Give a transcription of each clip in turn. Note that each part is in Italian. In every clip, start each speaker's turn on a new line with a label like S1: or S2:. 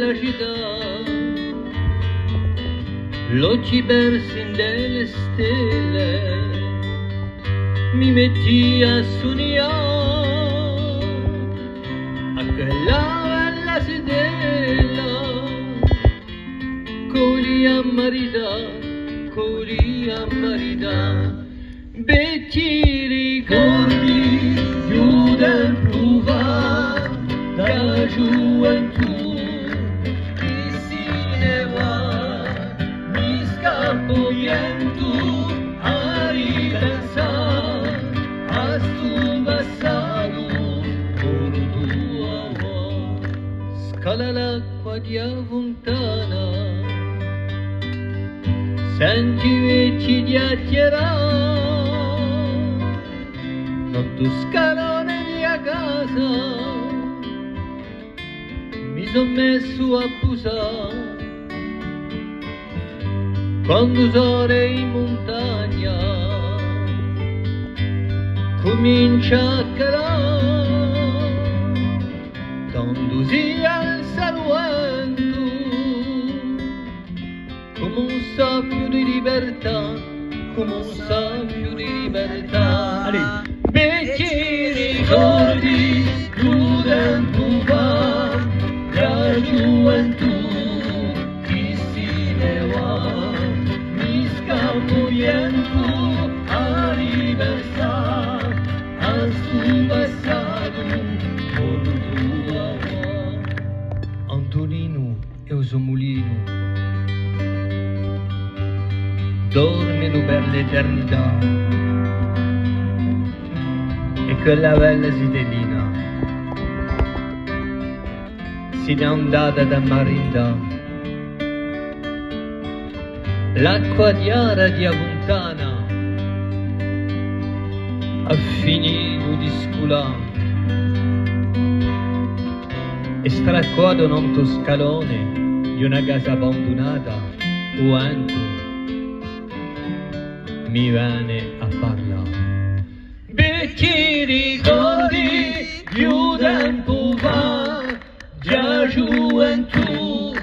S1: della città, l'occhi persi delle stelle, mi metti a sognare a quella bella sedella, coli a marità, vecchi ricordi di un tempo fa, dalla gioventù chi se ne va, mi scappo vento a ripensare a sto passato con tua voce. Scala l'acqua di fontana, senti vecchi chiacchierare, sotto scalone di casa mi son messo a pusare, quando sono in montagna comincia a calare, tanto si alza il vento come un soffio di libertà, come un soffio di libertà. Vecchi ricordi di un tempo fa, la gioventù chi se ne va, mi scappo vento a riversare a sto passato con tua voce. Antonino e il suo mulino dormono per l'eternità, e quella bella cittadina se n'è andata da Marinda. L'acqua chiara di Avontana ha finito di sculare e straccato un toscalone di una casa abbandonata, o anche mi viene a parlare. Vecchi ricordi di un tempo fa, già gioventù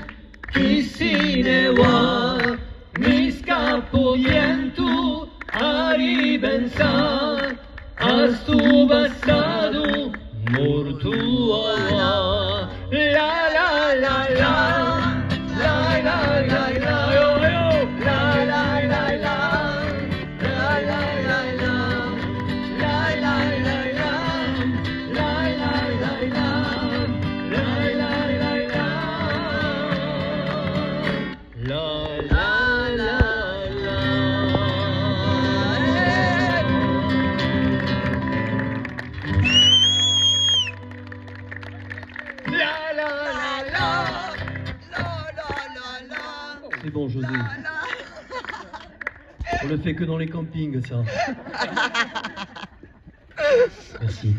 S1: chi se ne va, mi scappo vento a ripensare a sto passato morto. La la la la la la la la yo yo la la la la la la la
S2: C'est bon, José. On le fait que dans les campings, ça. Merci.